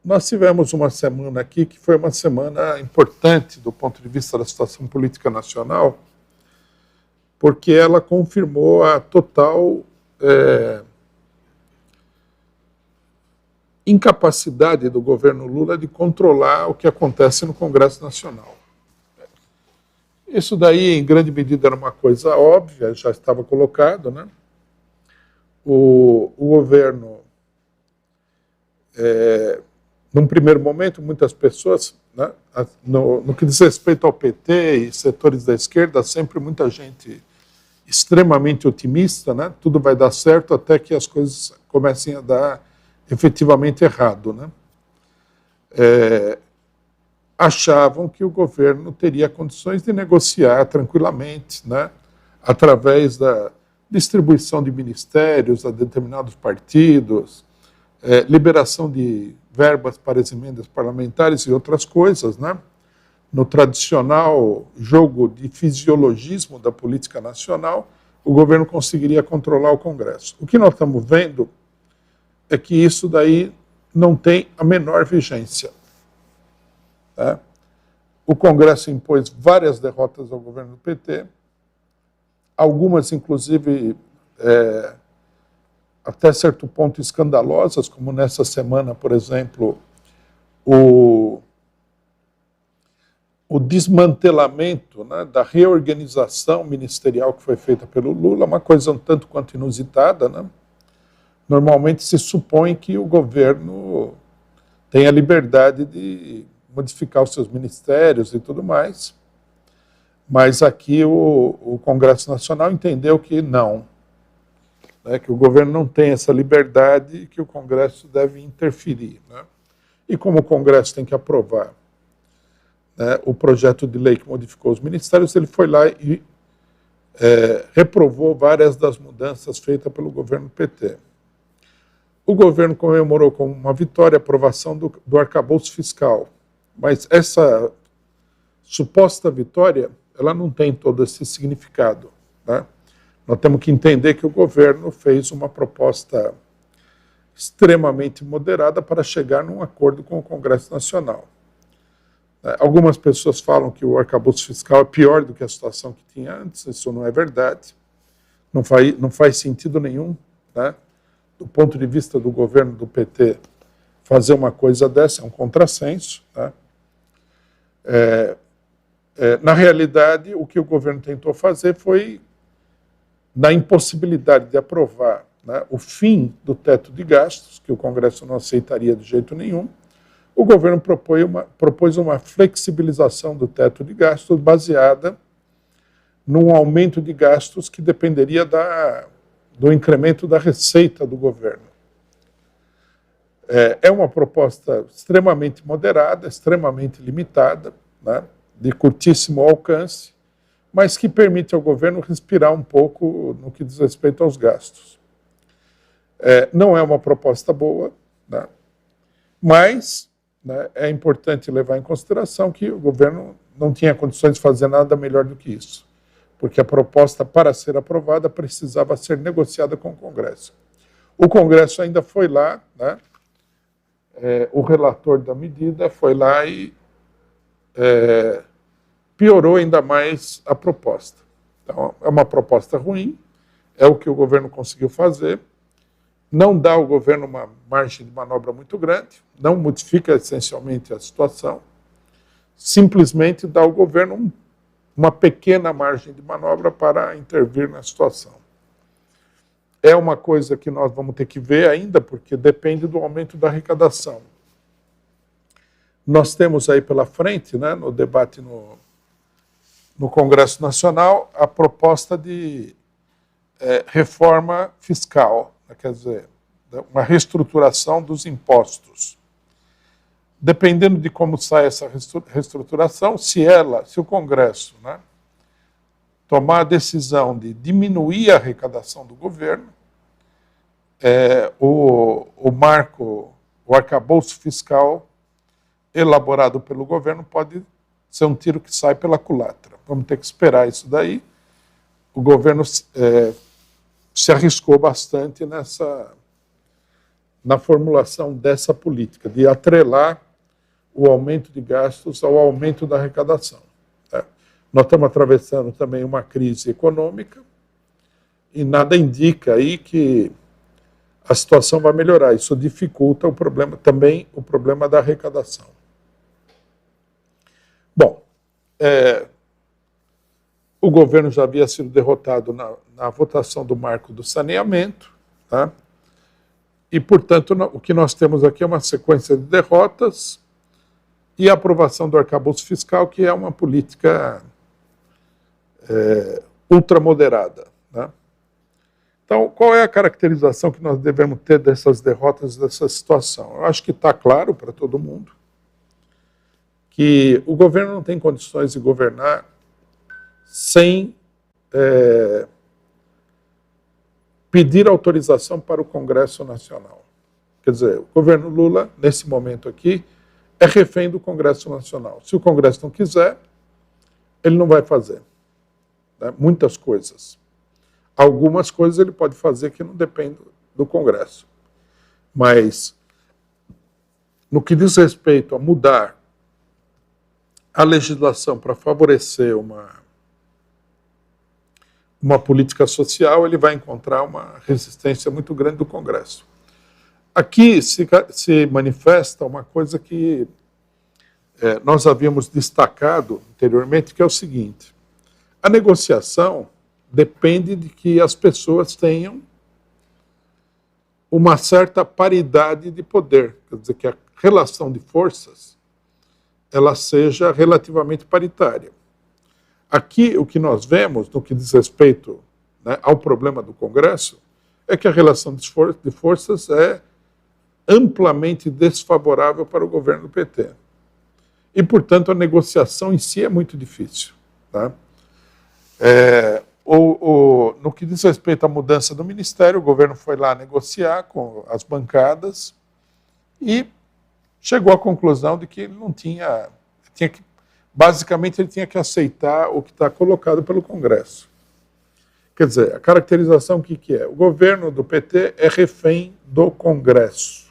nós tivemos uma semana aqui que foi uma semana importante do ponto de vista da situação política nacional, porque ela confirmou a total incapacidade do governo Lula de controlar o que acontece no Congresso Nacional. Isso daí, em grande medida, era uma coisa óbvia, já estava colocado, né? O governo, num primeiro momento, muitas pessoas, né, no que diz respeito ao PT e setores da esquerda, sempre muita gente extremamente otimista, né? Tudo vai dar certo até que as coisas comecem a dar efetivamente errado, né? Achavam que o governo teria condições de negociar tranquilamente, né, através da distribuição de ministérios a determinados partidos, liberação de verbas para as emendas parlamentares e outras coisas, né, no tradicional jogo de fisiologismo da política nacional, o governo conseguiria controlar o Congresso. O que nós estamos vendo é que isso daí não tem a menor vigência. Tá? O Congresso impôs várias derrotas ao governo do PT, algumas, inclusive, até certo ponto escandalosas, como nessa semana, por exemplo, o desmantelamento, né, da reorganização ministerial que foi feita pelo Lula, uma coisa um tanto quanto inusitada, né? Normalmente se supõe que o governo tem a liberdade de modificar os seus ministérios e tudo mais, mas aqui o Congresso Nacional entendeu que não, né, que o governo não tem essa liberdade e que o Congresso deve interferir, né? E como o Congresso tem que aprovar, né, o projeto de lei que modificou os ministérios, ele foi lá e reprovou várias das mudanças feitas pelo governo PT. O governo comemorou como uma vitória a aprovação do arcabouço fiscal, mas essa suposta vitória, ela não tem todo esse significado, né? Nós temos que entender que o governo fez uma proposta extremamente moderada para chegar num acordo com o Congresso Nacional. Algumas pessoas falam que o arcabouço fiscal é pior do que a situação que tinha antes, isso não é verdade, não faz sentido nenhum, né? Do ponto de vista do governo do PT, fazer uma coisa dessa é um contrassenso, né? Na realidade, o que o governo tentou fazer foi, na impossibilidade de aprovar, né, o fim do teto de gastos, que o Congresso não aceitaria de jeito nenhum, o governo propôs uma flexibilização do teto de gastos baseada num aumento de gastos que dependeria do incremento da receita do governo. É uma proposta extremamente moderada, extremamente limitada, né, de curtíssimo alcance, mas que permite ao governo respirar um pouco no que diz respeito aos gastos. Não é uma proposta boa, né, mas, né, é importante levar em consideração que o governo não tinha condições de fazer nada melhor do que isso, porque a proposta, para ser aprovada, precisava ser negociada com o Congresso. O Congresso ainda foi lá, né, o relator da medida foi lá e piorou ainda mais a proposta. Então, é uma proposta ruim, é o que o governo conseguiu fazer, não dá ao governo uma margem de manobra muito grande, não modifica essencialmente a situação, simplesmente dá ao governo uma pequena margem de manobra para intervir na situação. É uma coisa que nós vamos ter que ver ainda, porque depende do aumento da arrecadação. Nós temos aí pela frente, né, no debate no Congresso Nacional, a proposta de reforma fiscal, quer dizer, uma reestruturação dos impostos. Dependendo de como sai essa reestruturação, se o Congresso, né, tomar a decisão de diminuir a arrecadação do governo, o arcabouço fiscal elaborado pelo governo pode ser um tiro que sai pela culatra. Vamos ter que esperar isso daí. O governo se arriscou bastante na formulação dessa política, de atrelar o aumento de gastos ao aumento da arrecadação. Nós estamos atravessando também uma crise econômica e nada indica aí que a situação vai melhorar. Isso dificulta o problema, também o problema da arrecadação. Bom, o governo já havia sido derrotado na votação do marco do saneamento, tá? E, portanto, o que nós temos aqui é uma sequência de derrotas e a aprovação do arcabouço fiscal, que é uma política ultramoderada, né? Então, qual é a caracterização que nós devemos ter dessas derrotas, dessa situação? Eu acho que está claro para todo mundo que o governo não tem condições de governar sem pedir autorização para o Congresso Nacional. Quer dizer, o governo Lula, nesse momento aqui, é refém do Congresso Nacional. Se o Congresso não quiser, ele não vai fazer, né, muitas coisas. Algumas coisas ele pode fazer que não dependem do Congresso. Mas, no que diz respeito a mudar a legislação para favorecer uma política social, ele vai encontrar uma resistência muito grande do Congresso. Aqui se manifesta uma coisa que nós havíamos destacado anteriormente, que é o seguinte: a negociação depende de que as pessoas tenham uma certa paridade de poder, quer dizer, que a relação de forças ela seja relativamente paritária. Aqui, o que nós vemos, no que diz respeito, né, ao problema do Congresso, é que a relação de forças é amplamente desfavorável para o governo do PT. E, portanto, a negociação em si é muito difícil, tá? No que diz respeito à mudança do ministério, o governo foi lá negociar com as bancadas e chegou à conclusão de que ele não basicamente ele tinha que aceitar o que está colocado pelo Congresso. Quer dizer, a caracterização que é? O governo do PT é refém do Congresso.